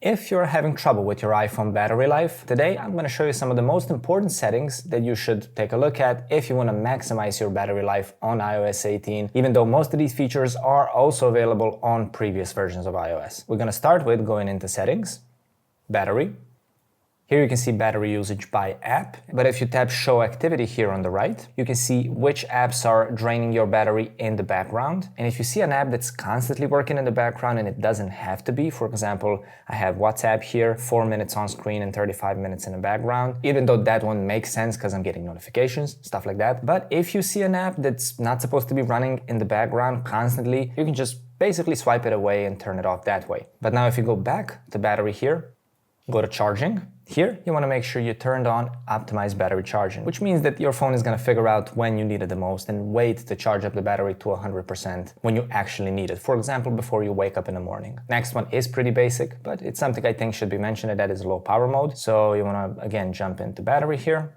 If you're having trouble with your iPhone battery life, today I'm going to show you some of the most important settings that you should take a look at if you want to maximize your battery life on iOS 18, even though most of these features are also available on previous versions of iOS. We're going to start with going into Settings, Battery. Here you can see battery usage by app, but if you tap Show Activity here on the right, you can see which apps are draining your battery in the background. And if you see an app that's constantly working in the background and it doesn't have to be, for example, I have WhatsApp here, 4 minutes on screen and 35 minutes in the background, even though that one makes sense because I'm getting notifications, stuff like that. But if you see an app that's not supposed to be running in the background constantly, you can just basically swipe it away and turn it off that way. But now if you go back to battery here, go to charging. Here, you want to make sure you turned on optimized battery charging, which means that your phone is going to figure out when you need it the most and wait to charge up the battery to 100% when you actually need it. For example, before you wake up in the morning. Next one is pretty basic, but it's something I think should be mentioned, and that is low power mode. So you want to, again, jump into battery here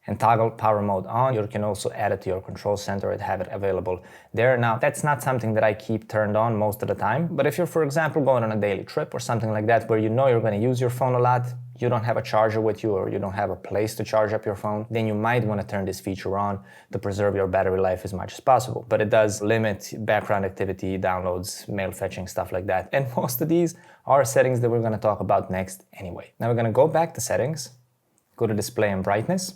and toggle power mode on. You can also add it to your control center and have it available there. Now, that's not something that I keep turned on most of the time, but if you're, for example, going on a daily trip or something like that where you know you're going to use your phone a lot, you don't have a charger with you or you don't have a place to charge up your phone, then you might want to turn this feature on to preserve your battery life as much as possible. But it does limit background activity, downloads, mail fetching, stuff like that. And most of these are settings that we're going to talk about next anyway. Now we're going to go back to settings, go to display and brightness,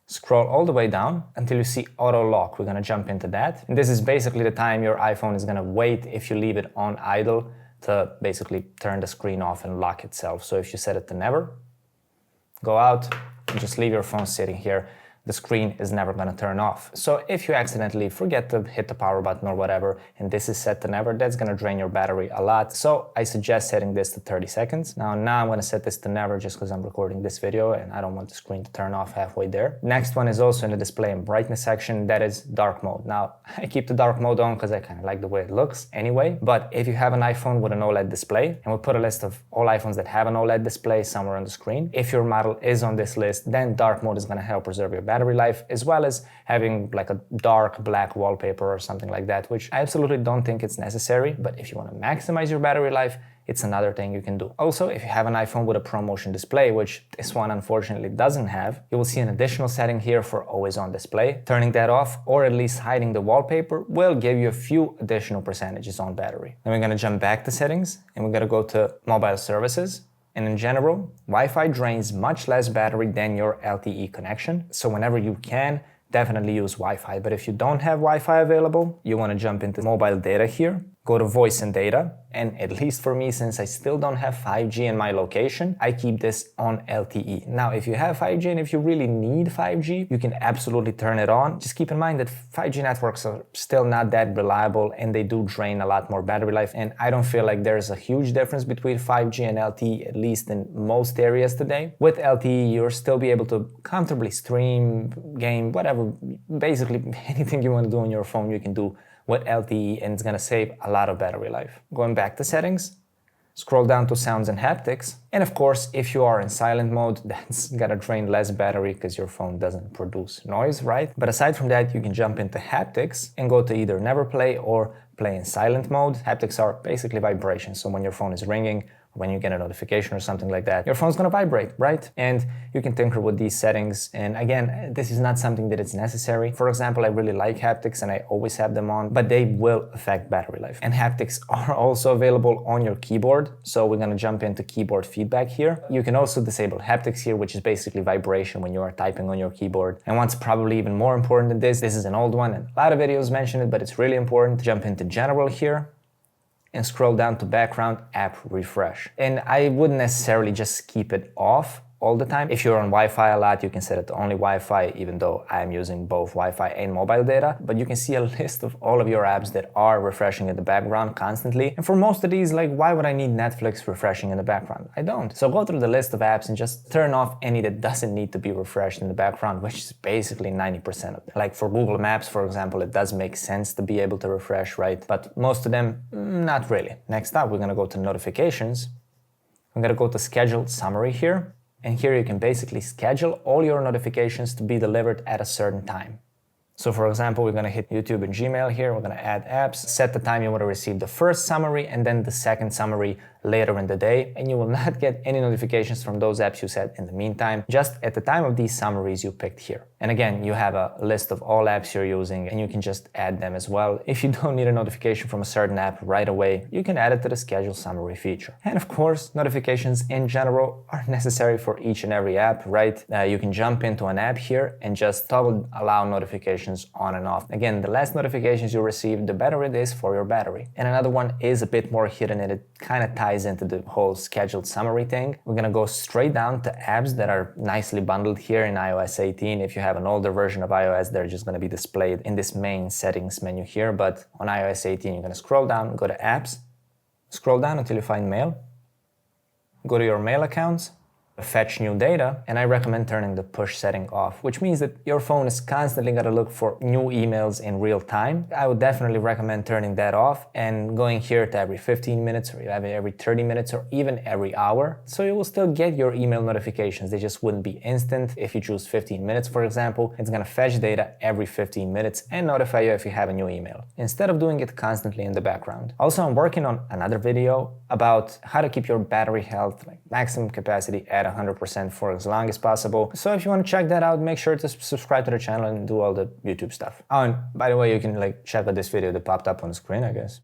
scroll all the way down until you see auto lock. We're going to jump into that. And this is basically the time your iPhone is going to wait if you leave it on idle to basically turn the screen off and lock itself. So if you set it to never, go out and just leave your phone sitting here, the screen is never going to turn off. So if you accidentally forget to hit the power button or whatever, and this is set to never, that's going to drain your battery a lot. So I suggest setting this to 30 seconds. Now I'm going to set this to never just because I'm recording this video and I don't want the screen to turn off halfway there. Next one is also in the display and brightness section, that is dark mode. Now I keep the dark mode on because I kind of like the way it looks anyway, but if you have an iPhone with an OLED display, and we'll put a list of all iPhones that have an OLED display somewhere on the screen, if your model is on this list, then dark mode is going to help preserve your battery life, as well as having like a dark black wallpaper or something like that, which I absolutely don't think it's necessary, but if you want to maximize your battery life, it's another thing you can do. Also, if you have an iPhone with a ProMotion display, which this one unfortunately doesn't have, you will see an additional setting here for always on display. Turning that off, or at least hiding the wallpaper, will give you a few additional percentages on battery. Then we're going to jump back to settings and we're going to go to mobile services. And in general, Wi-Fi drains much less battery than your LTE connection. So whenever you can, definitely use Wi-Fi. But if you don't have Wi-Fi available, you want to jump into mobile data here, go to voice and data. And at least for me, since I still don't have 5G in my location, I keep this on LTE. Now, if you have 5G and if you really need 5G, you can absolutely turn it on. Just keep in mind that 5G networks are still not that reliable and they do drain a lot more battery life. And I don't feel like there's a huge difference between 5G and LTE, at least in most areas today. With LTE, you'll still be able to comfortably stream, game, whatever, basically anything you want to do on your phone, you can do with LTE, and it's going to save a lot of battery life. Going back to settings, scroll down to sounds and haptics. And of course, if you are in silent mode, that's going to drain less battery because your phone doesn't produce noise, right? But aside from that, you can jump into haptics and go to either never play or play in silent mode. Haptics are basically vibrations. So when your phone is ringing, when you get a notification or something like that, your phone's gonna vibrate, right? And you can tinker with these settings. And again, this is not something that is necessary. For example, I really like haptics and I always have them on, but they will affect battery life. And haptics are also available on your keyboard. So we're gonna jump into keyboard feedback here. You can also disable haptics here, which is basically vibration when you are typing on your keyboard. And what's probably even more important than this is an old one, and a lot of videos mention it, but it's really important. Jump into general here and scroll down to background app refresh. And I wouldn't necessarily just keep it off all the time. If you're on Wi-Fi a lot, you can set it to only Wi-Fi, even though I'm using both Wi-Fi and mobile data. But you can see a list of all of your apps that are refreshing in the background constantly. And for most of these, like, why would I need Netflix refreshing in the background? I don't. So go through the list of apps and just turn off any that doesn't need to be refreshed in the background, which is basically 90% of them. Like for Google Maps, for example, it does make sense to be able to refresh, right? But most of them, not really. Next up, we're gonna go to notifications. I'm gonna go to scheduled summary here. And here you can basically schedule all your notifications to be delivered at a certain time. So for example, we're going to hit YouTube and Gmail here. We're going to add apps, set the time you want to receive the first summary and then the second summary later in the day, and you will not get any notifications from those apps you set in the meantime, just at the time of these summaries you picked here. And again, you have a list of all apps you're using, and you can just add them as well. If you don't need a notification from a certain app right away, you can add it to the schedule summary feature. And of course, notifications in general are necessary for each and every app, right? You can jump into an app here and just toggle allow notifications on and off. Again, the less notifications you receive, the better it is for your battery. And another one is a bit more hidden, and it kind of ties into the whole scheduled summary thing. We're gonna go straight down to apps that are nicely bundled here in iOS 18. If you have an older version of iOS, they're just gonna be displayed in this main settings menu here, but on iOS 18, you're gonna scroll down, go to apps, scroll down until you find mail, go to your mail accounts, fetch new data, and I recommend turning the push setting off, which means that your phone is constantly going to look for new emails in real time. I would definitely recommend turning that off and going here to every 15 minutes or every 30 minutes or even every hour. So you will still get your email notifications. They just wouldn't be instant. If you choose 15 minutes, for example, it's going to fetch data every 15 minutes and notify you if you have a new email, instead of doing it constantly in the background. Also, I'm working on another video about how to keep your battery health, like maximum capacity, at 100% for as long as possible. So if you want to check that out, make sure to subscribe to the channel and do all the YouTube stuff. Oh, and by the way, you can check out this video that popped up on the screen, I guess.